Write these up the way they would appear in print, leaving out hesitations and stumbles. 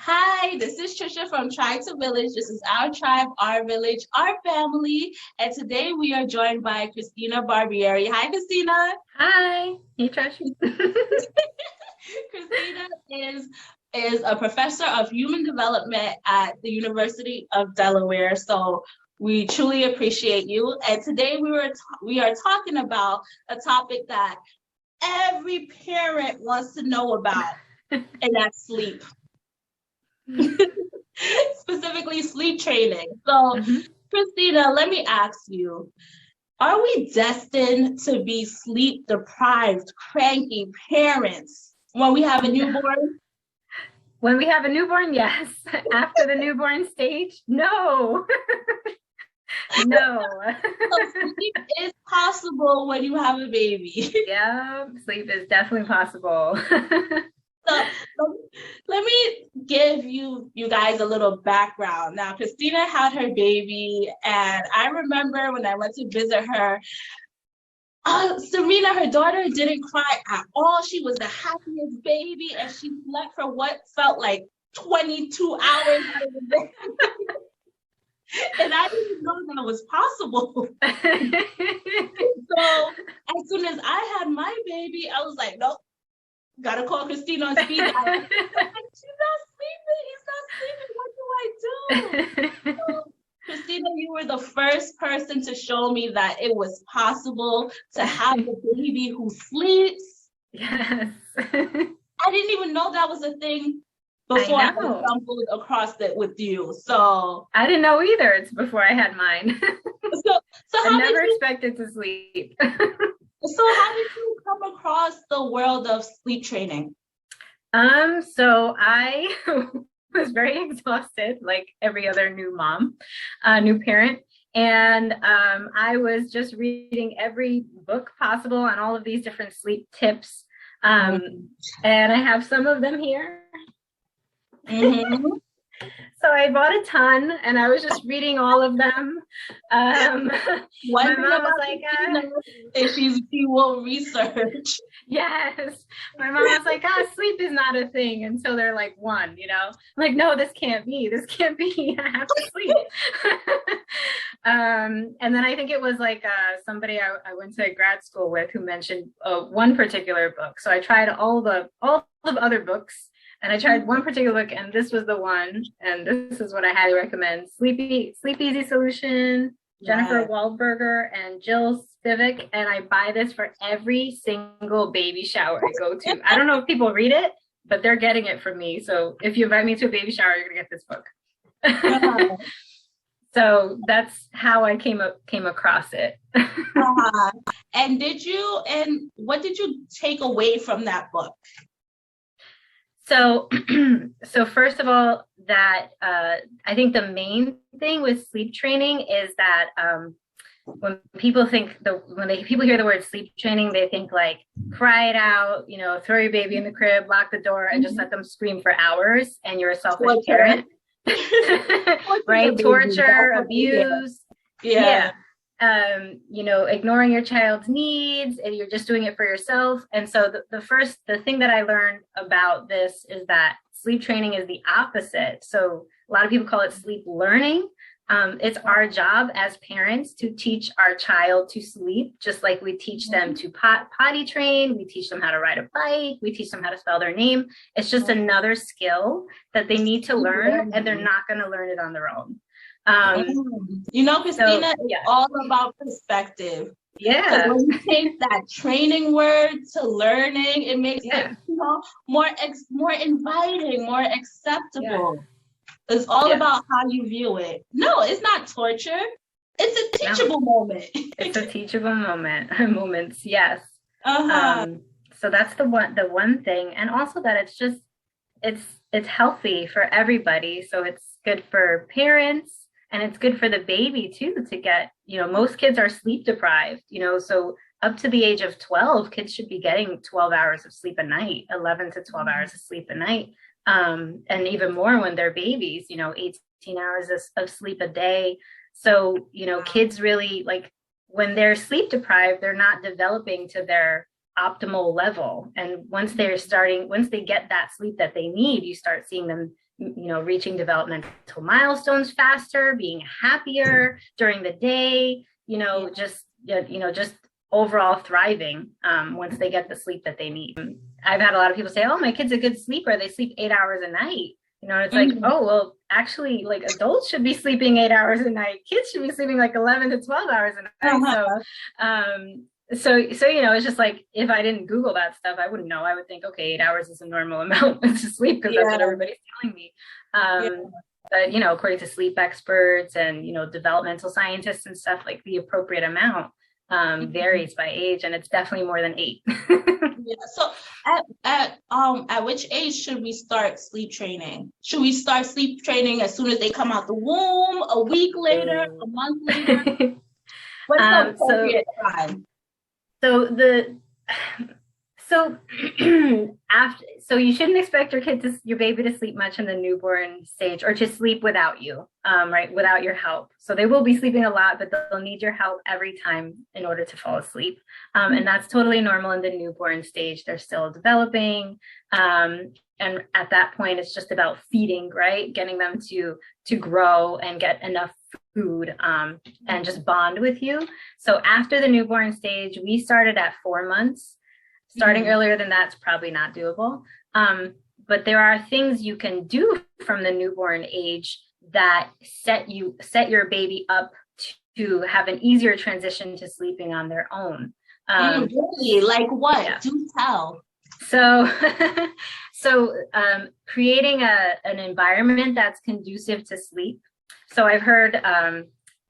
Hi, this is Trisha from Tribe to Village. This is our tribe, our village, our family. And today we are joined by Christina Barbieri. Hi, Christina. Hi. Hey, Trash. Christina is a professor of human development at the University of Delaware. So we truly appreciate you. And today we are talking about a topic that every parent wants to know about, and that's sleep. Specifically sleep training. So, Christina, let me ask you, are we destined to be sleep deprived, cranky parents when we have a newborn? When we have a newborn, yes. After the newborn stage, no. No. So sleep is possible when you have a baby. Yeah, sleep is definitely possible. So let me give you guys a little background. Now, Christina had her baby, and I remember when I went to visit her, Serena, her daughter, didn't cry at all. She was the happiest baby, and she slept for what felt like 22 hours out of the day. And I didn't know that was possible. So as soon as I had my baby, I was like, nope. Gotta call Christina on speed dial. She's not sleeping. He's not sleeping. What do I do? So, Christina, you were the first person to show me that it was possible to have a baby who sleeps. Yes. I didn't even know that was a thing before I stumbled across it with you. So I didn't know either. It's before I had mine. So I never expected to sleep. So how did you come across the world of sleep training? So I was very exhausted, like every other new mom, new parent. And I was just reading every book possible on all of these different sleep tips. And I have some of them here. So I bought a ton and I was just reading all of them. My mom was like, she will research. Yes. My mom was like, sleep is not a thing until they're like one, I'm like, no, this can't be. I have to sleep. And then I think it was like somebody I went to grad school with who mentioned one particular book. So I tried all the other books. And I tried one particular book, and this was the one, and this is what I highly recommend. Sleepeasy Solution, Jennifer Waldburger, and Jill Spivack. And I buy this for every single baby shower I go to. I don't know if people read it, but they're getting it from me. So if you invite me to a baby shower, you're gonna get this book. So that's how I came across it. And what did you take away from that book? So first of all, that I think the main thing with sleep training is that when people hear the word sleep training, they think like cry it out, throw your baby in the crib, lock the door, and just let them scream for hours, and you're a selfish parent, right? Torture, abuse, yeah. Ignoring your child's needs, and you're just doing it for yourself. And so the thing that I learned about this is that sleep training is the opposite. So a lot of people call it sleep learning. It's our job as parents to teach our child to sleep, just like we teach them to potty train, we teach them how to ride a bike, we teach them how to spell their name. It's just another skill that they need to learn, and they're not going to learn it on their own. Christina, it's all about perspective. Yeah. When you take that training word to learning, it makes it more inviting, more acceptable. Yeah. It's all about how you view it. No, it's not torture. It's a teachable moment. It's a teachable moments, yes. So that's the one thing, and also that it's healthy for everybody. So it's good for parents. And it's good for the baby too, to get, most kids are sleep deprived, so up to the age of 12, kids should be getting 12 hours of sleep a night, 11 to 12 hours of sleep a night. And even more when they're babies, 18 hours of sleep a day. So, kids really, like, when they're sleep deprived, they're not developing to their optimal level. And once they get that sleep that they need, you start seeing them reaching developmental milestones faster, being happier during the day, just overall thriving once they get the sleep that they need. I've had a lot of people say, oh, my kid's a good sleeper. They sleep 8 hours a night. It's like, oh, well, actually, like adults should be sleeping 8 hours a night. Kids should be sleeping like 11 to 12 hours a night. So, it's just like, if I didn't Google that stuff, I wouldn't know. I would think, okay, 8 hours is a normal amount to sleep because that's what everybody's telling me. But, according to sleep experts and, developmental scientists and stuff, like the appropriate amount varies by age, and it's definitely more than 8. So at which age should we start sleep training? Should we start sleep training as soon as they come out the womb, a week later, a month later? What's the appropriate time? So you shouldn't expect your baby to sleep much in the newborn stage, or to sleep without you, right? Without your help. So they will be sleeping a lot, but they'll need your help every time in order to fall asleep. And that's totally normal in the newborn stage. They're still developing. And at that point, it's just about feeding, right? Getting them to grow and get enough food and just bond with you. So after the newborn stage, we started at 4 months. Starting earlier than that's probably not doable. But there are things you can do from the newborn age that set your baby up to have an easier transition to sleeping on their own. Really? Like what? Yeah. Do tell. So creating an environment that's conducive to sleep. So I've heard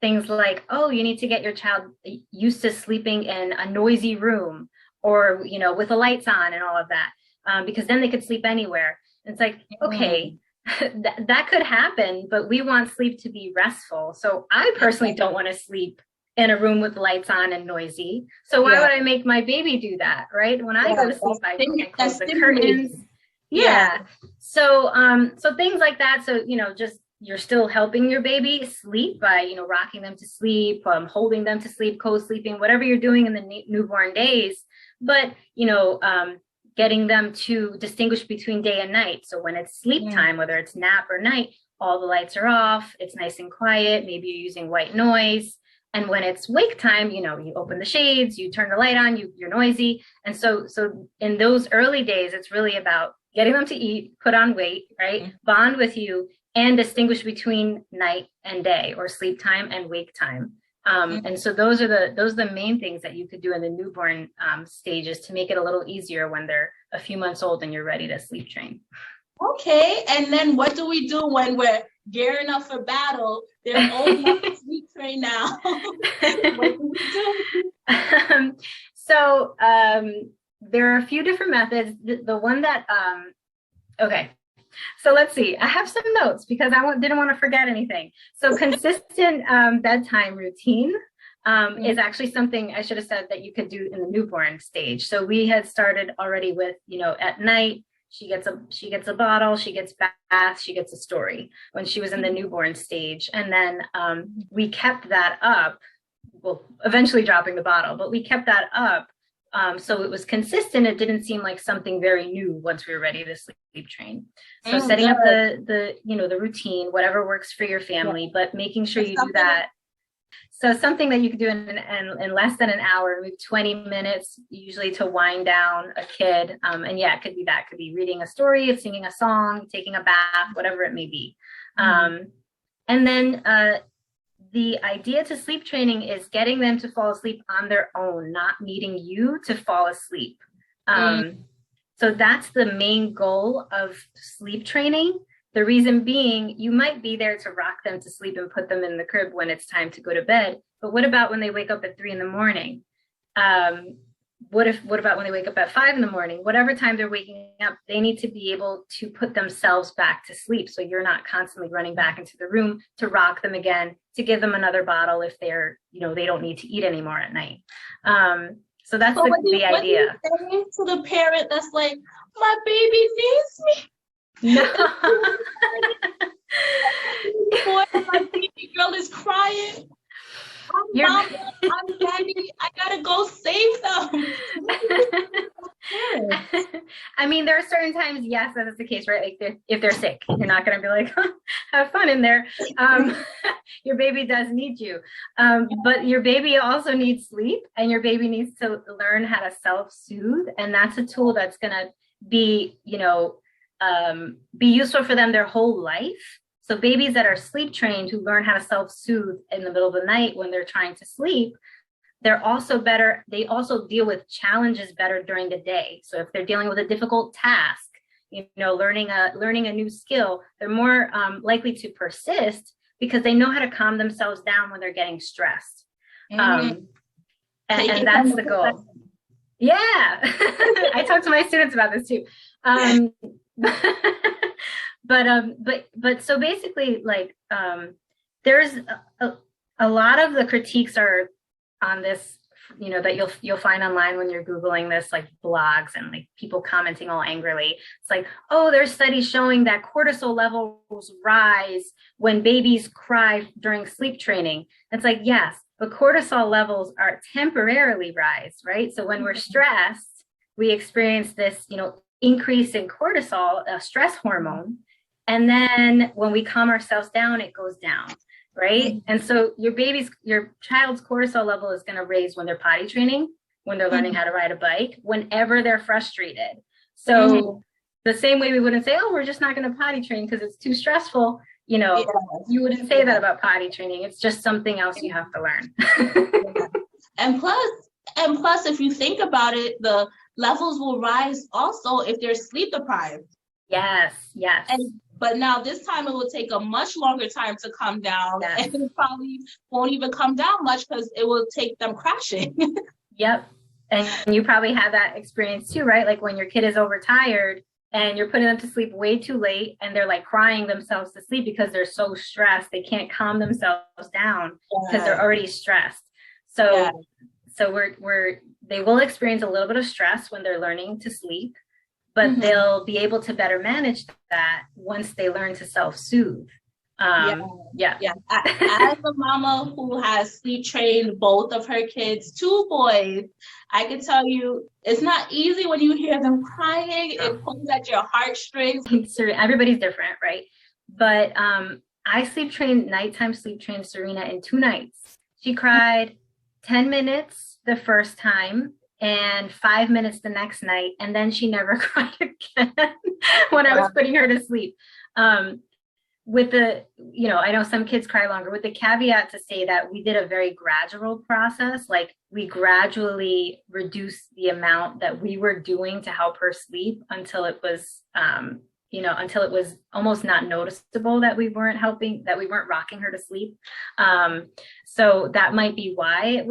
things like, oh, you need to get your child used to sleeping in a noisy room, or, with the lights on and all of that, because then they could sleep anywhere. It's like, okay, that could happen, but we want sleep to be restful. So I personally don't want to sleep in a room with lights on and noisy. So why would I make my baby do that, right? When I go to sleep, I close the curtains. So things like that. So, just you're still helping your baby sleep by, rocking them to sleep, holding them to sleep, co-sleeping, whatever you're doing in the newborn days. But, getting them to distinguish between day and night. So when it's sleep time, whether it's nap or night, all the lights are off. It's nice and quiet. Maybe you're using white noise. And when it's wake time, you open the shades, you turn the light on, you're noisy. And so in those early days, it's really about getting them to eat, put on weight, right? Bond with you, and distinguish between night and day, or sleep time and wake time. And so those are the main things that you could do in the newborn stages to make it a little easier when they're a few months old and you're ready to sleep train. Okay, and then what do we do when we're gearing up for battle? They're old enough to sleep train now. What do we do? So there are a few different methods. The one that okay. So let's see, I have some notes because I didn't want to forget anything. So consistent bedtime routine is actually something I should have said that you could do in the newborn stage. So we had started already with, at night, she gets a bottle, she gets bath, she gets a story when she was in the newborn stage. And then we kept that up, well, eventually dropping the bottle, but we kept that up. So it was consistent. It didn't seem like something very new once we were ready to sleep train. So setting up the routine, whatever works for your family, but making sure you do that. So something that you could do in less than an hour, maybe 20 minutes, usually to wind down a kid. And it could be that. It could be reading a story, singing a song, taking a bath, whatever it may be. And then the idea to sleep training is getting them to fall asleep on their own, not needing you to fall asleep. So that's the main goal of sleep training. The reason being, you might be there to rock them to sleep and put them in the crib when it's time to go to bed. But what about when they wake up at 3 a.m? What about when they wake up at 5 a.m? Whatever time they're waking up, they need to be able to put themselves back to sleep. So you're not constantly running back into the room to rock them again, to give them another bottle if they're, they don't need to eat anymore at night. So that's the idea. What do you say to the parent that's like, my baby needs me? No. Boy, my baby girl is crying. I'm daddy. I gotta go save them. I mean, there are certain times, yes, that is the case, right? Like if they're sick, you're not going to be like, have fun in there. Your baby does need you. But your baby also needs sleep, and your baby needs to learn how to self-soothe. And that's a tool that's going to be, be useful for them their whole life. So babies that are sleep trained who learn how to self-soothe in the middle of the night when they're trying to sleep, they're also better. They also deal with challenges better during the day. So if they're dealing with a difficult task, learning a new skill, they're more likely to persist because they know how to calm themselves down when they're getting stressed. And that's the goal. Yeah. I talk to my students about this too. But so basically, like, there's a lot of the critiques are on this, that you'll find online when you're Googling this, like blogs and like people commenting all angrily. It's like, oh, there's studies showing that cortisol levels rise when babies cry during sleep training. It's like, yes, but cortisol levels are temporarily rise, right? So when we're stressed, we experience this, increase in cortisol, a stress hormone. And then when we calm ourselves down, it goes down, right? And so your child's cortisol level is going to raise when they're potty training, when they're learning how to ride a bike, whenever they're frustrated. So the same way we wouldn't say, oh, we're just not going to potty train because it's too stressful. You wouldn't say that about potty training. It's just something else you have to learn. And plus, if you think about it, the levels will rise also if they're sleep deprived. Yes. But now this time it will take a much longer time to come down, and it probably won't even come down much because it will take them crashing. Yep. And you probably have that experience too, right? Like when your kid is overtired and you're putting them to sleep way too late and they're like crying themselves to sleep because they're so stressed. They can't calm themselves down because they're already stressed. So they will experience a little bit of stress when they're learning to sleep, but they'll be able to better manage that once they learn to self-soothe. As a mama who has sleep trained both of her kids, 2 boys, I can tell you it's not easy when you hear them crying. It pulls at your heartstrings. Everybody's different, right? But I nighttime sleep trained Serena in 2 nights. She cried 10 minutes the first time and 5 minutes the next night, and then she never cried again when I was putting her to sleep. With the, I know some kids cry longer, with the caveat to say that we did a very gradual process. Like we gradually reduced the amount that we were doing to help her sleep until it was, until it was almost not noticeable that we weren't rocking her to sleep. So that might be why it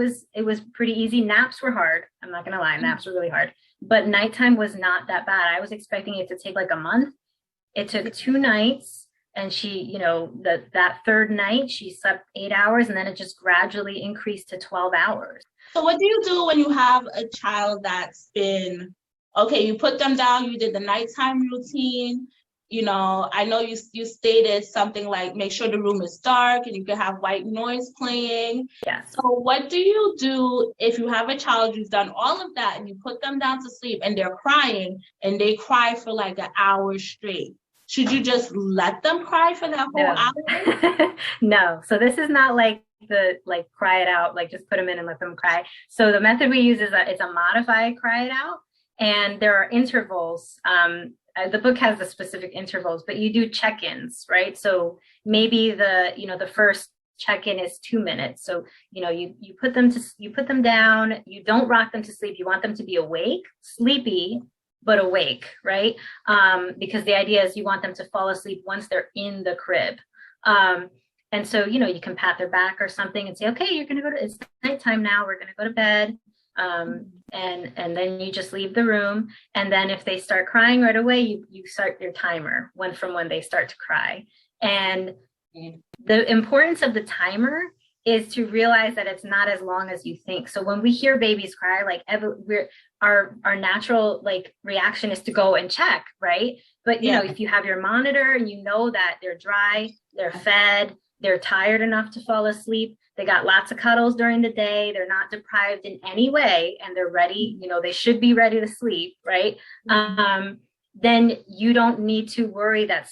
was pretty easy. Naps were hard. I'm not going to lie. Naps were really hard, but nighttime was not that bad. I was expecting it to take like a month. It took 2 nights. And she, that third night, she slept 8 hours, and then it just gradually increased to 12 hours. So what do you do when you have a child that's been, okay, you put them down, you did the nighttime routine, I know you stated something like make sure the room is dark and you can have white noise playing. Yeah. So what do you do if you have a child who's done all of that and you put them down to sleep and they're crying and they cry for like an hour straight? Should you just let them cry for that whole hour? No. So this is not like cry it out, like just put them in and let them cry. So the method we use is it's a modified cry it out, and there are intervals. The book has the specific intervals, but you do check-ins, right? So maybe the first check-in is 2 minutes. So you put them down. You don't rock them to sleep. You want them to be awake, sleepy, but awake, right? Because the idea is you want them to fall asleep once they're in the crib. And so, you can pat their back or something and say, okay, it's nighttime now, we're gonna go to bed. And then you just leave the room. And then if they start crying right away, you start your timer from when they start to cry. And the importance of the timer is to realize that it's not as long as you think. So when we hear babies cry, our natural reaction is to go and check, right? But if you have your monitor and that they're dry, they're fed, they're tired enough to fall asleep, they got lots of cuddles during the day, they're not deprived in any way, and they're ready, they should be ready to sleep, right? Then you don't need to worry that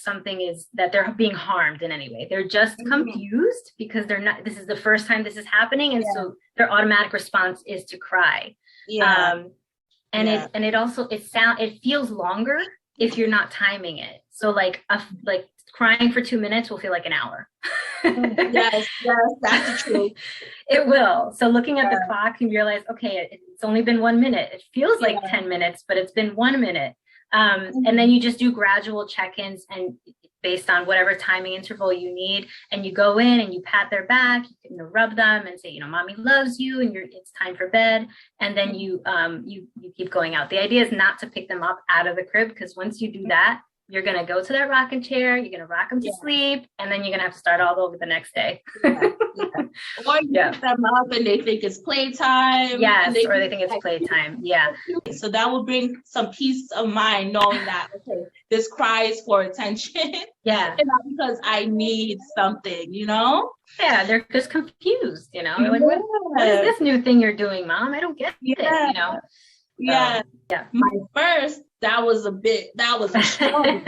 that they're being harmed in any way. They're just confused because this is the first time this is happening. And so their automatic response is to cry. It feels longer if you're not timing it. So like crying for 2 minutes will feel like an hour. Yes, that's the truth. It will. So looking at the clock, you realize, okay, it's only been 1 minute. It feels like 10 minutes, but it's been 1 minute. And then you just do gradual check-ins and based on whatever timing interval you need. And you go in and you pat their back, you can rub them and say, mommy loves you and it's time for bed. And then you keep going out. The idea is not to pick them up out of the crib, because once you do that, you're going to go to that rocking chair, you're going to rock them to sleep, and then you're going to have to start all over the next day. Or you pick them up and they think it's playtime. Yes, or they think it's playtime. Yeah. So that will bring some peace of mind knowing that, okay, this cry is for attention. Yeah. And not because I need something, Yeah, they're just confused, They're like, what is this new thing you're doing, Mom? I don't get it, Yeah. My first, that was a struggle.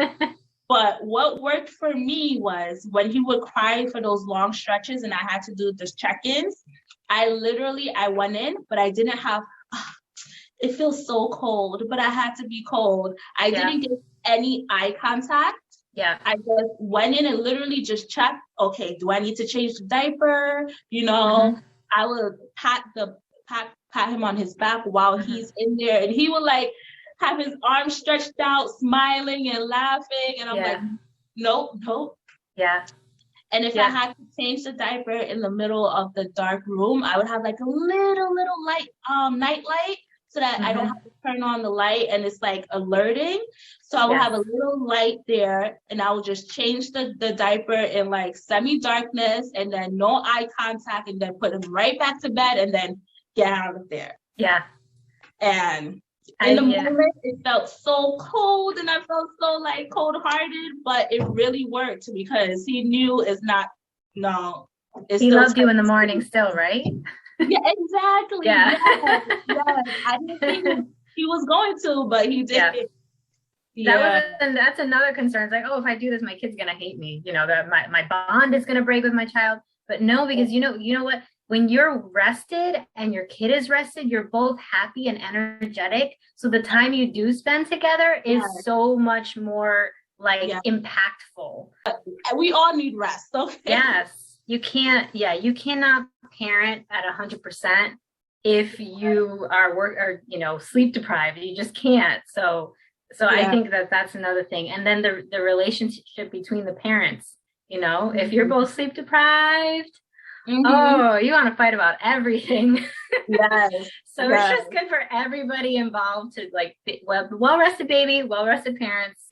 But what worked for me was when he would cry for those long stretches and I had to do the check-ins, I went in, but I didn't have, it feels so cold, but I had to be cold. I didn't get any eye contact. Yeah. I just went in and literally just checked, okay, do I need to change the diaper? I would pat him on his back while he's in there, and he would have his arms stretched out, smiling and laughing, and I'm like, nope. Yeah. And if I had to change the diaper in the middle of the dark room, I would have a little light, night light, so that I don't have to turn on the light and it's alerting. So I would have a little light there, and I would just change the diaper in semi-darkness, and then no eye contact, and then put him right back to bed, and then get out of there. Yeah. And in the moment, it felt so cold, and I felt so cold-hearted, but it really worked because he knew he loved you in the morning still, right? Yeah, exactly. Yeah. Yes. I didn't think he was going to, but he did. That's another concern. It's like, oh, if I do this, my kid's gonna hate me. That my bond is gonna break with my child. But no, because you know what? When you're rested and your kid is rested, you're both happy and energetic. So the time you do spend together is so much more impactful. We all need rest. Okay. Yes. You cannot parent at 100% if you are sleep deprived. You just can't. So I think that's another thing. And then the relationship between the parents, if you're both sleep deprived, oh, you want to fight about everything. Yes. So it's just good for everybody involved to well-rested baby, well-rested parents.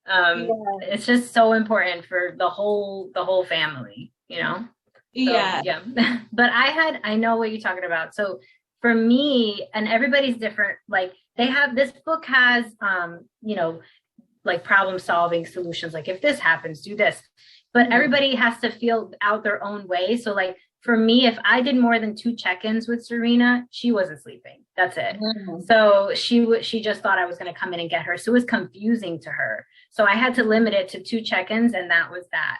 It's just so important for the whole family, So, yeah. But I know what you're talking about. So for me, and everybody's different, this book has, problem solving solutions. If this happens, do this. But everybody has to feel out their own way. So for me, if I did more than 2 check-ins with Serena, she wasn't sleeping. That's it. So she just thought I was going to come in and get her. So it was confusing to her. So I had to limit it to 2 check-ins, and that was that.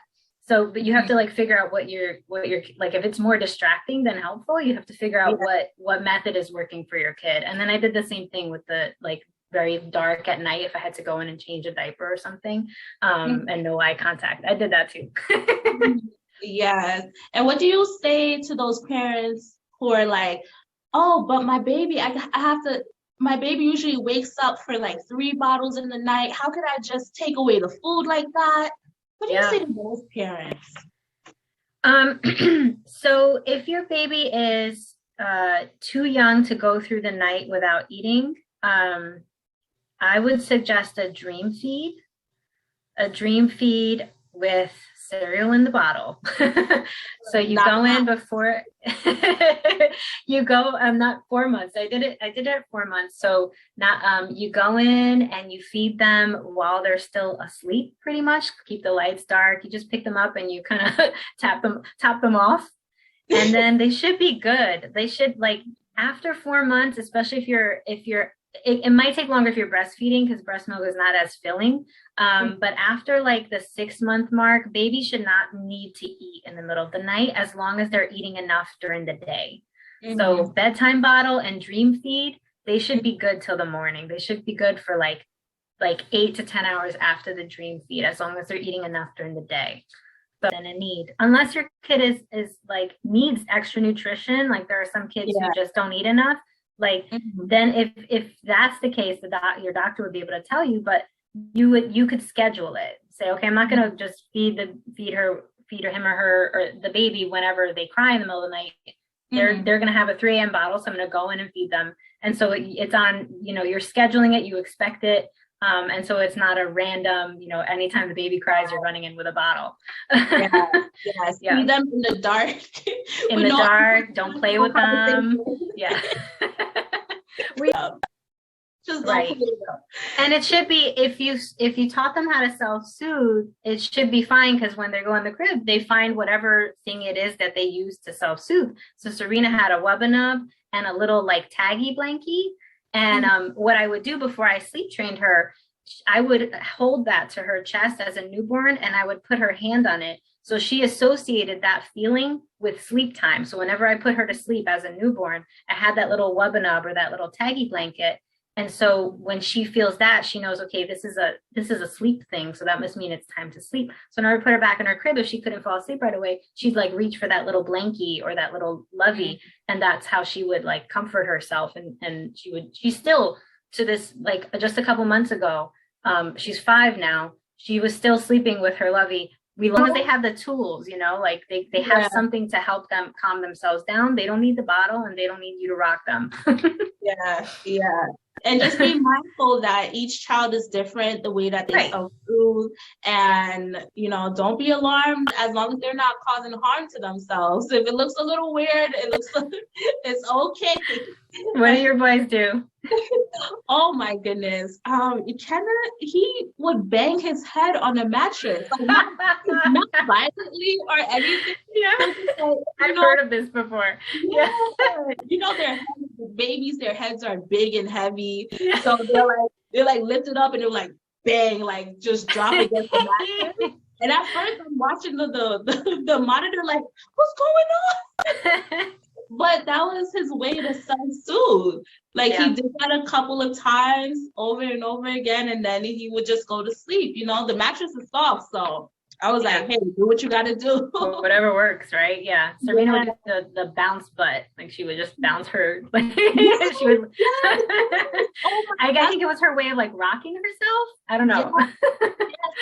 So, but you have to figure out what you're if it's more distracting than helpful, you have to figure out what method is working for your kid. And then I did the same thing with the very dark at night if I had to go in and change a diaper or something, and no eye contact. I did that too. Yes. And what do you say to those parents who are oh, but my baby, my baby usually wakes up for 3 bottles in the night. How could I just take away the food like that? What do you say to those parents? So if your baby is too young to go through the night without eating, I would suggest a dream feed with cereal in the bottle. So you Not go in before you go, not 4 months. I did it at 4 months. So not, you go in and you feed them while they're still asleep, pretty much. Keep the lights dark. You just pick them up and you kind of top them off. And then they should be good. They should, like, after 4 months, especially if you're it might take longer if you're breastfeeding because breast milk is not as filling. But after like the 6-month mark, babies should not need to eat in the middle of the night as long as they're eating enough during the day. So bedtime bottle and dream feed, they should be good till the morning. They should be good for like 8 to 10 hours after the dream feed, as long as they're eating enough during the day. Then a need, unless your kid is like needs extra nutrition, like there are some kids who just don't eat enough, like then if that's the case, your doctor would be able to tell you, but you could schedule it. Say, okay, I'm not going to just feed him or her or the baby whenever they cry in the middle of the night. They're going to have a 3 a.m. bottle, so I'm going to go in and feed them. And so it's on, you're scheduling it, you expect it. And so it's not a random, anytime the baby cries, you're running in with a bottle. Yes. Feed them in the dark. In the dark, don't play with them. Yeah. Just right. And it should be, if you taught them how to self-soothe, it should be fine, because when they go in the crib, they find whatever thing it is that they use to self-soothe. So Serena had a Wubba and a little like taggy blankie. And what I would do before I sleep trained her, I would hold that to her chest as a newborn, and I would put her hand on it. So she associated that feeling with sleep time. So whenever I put her to sleep as a newborn, I had that little Wubba or that little taggy blanket. And so when she feels that, she knows, okay, this is a sleep thing. So that must mean it's time to sleep. So in order to put her back in her crib, if she couldn't fall asleep right away, she'd like reach for that little blankie or that little lovey. And that's how she would like comfort herself. And she's still to this, like just a couple months ago, she's 5 now. She was still sleeping with her lovey. As long as they have the tools, like they have something to help them calm themselves down. They don't need the bottle and they don't need you to rock them. Yeah. And just be mindful that each child is different, the way that they self-soothe, and don't be alarmed as long as they're not causing harm to themselves. If it looks a little weird, it's okay. What do your boys do? Oh my goodness. He would bang his head on the mattress, like not violently or anything. I've heard of this before. Their heads are big and heavy, so they're like lifted up and they're like bang, like just drop against the mattress. And at first I'm watching the monitor like, what's going on? But that was his way to self-soothe. He did that a couple of times over and over again, and then he would just go to sleep. The mattress is soft, so I was like, hey, do what you got to do. Whatever works, right? Yeah. Serena would do the bounce butt. Like she would just bounce her. She would. I think it was her way of like rocking herself. I don't know.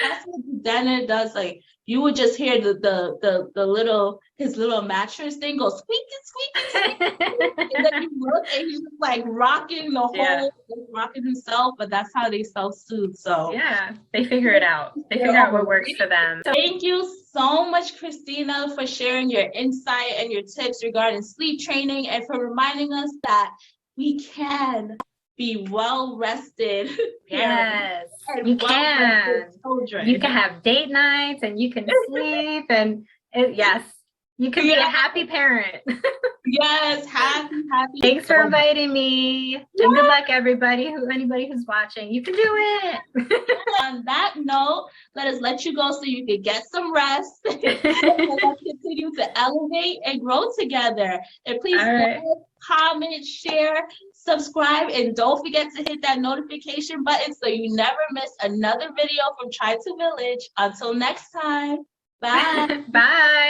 That's what Dana does. Like you would just hear his little mattress thing go squeaky, and then you look and he's just like rocking the whole, rocking himself. But that's how they self-soothe. So they figure it out. They figure out what works for them. Thank you so much, Christina, for sharing your insight and your tips regarding sleep training, and for reminding us that we can be well rested. Yes, you can. Children. You can have date nights and you can sleep and you can be a happy parent. Yes, happy. Thanks for inviting me. And good luck, anybody who's watching. You can do it. On that note, let us let you go so you can get some rest. And let's continue to elevate and grow together. And please like, comment, share, subscribe, and don't forget to hit that notification button so you never miss another video from Try to Village. Until next time, bye. Bye.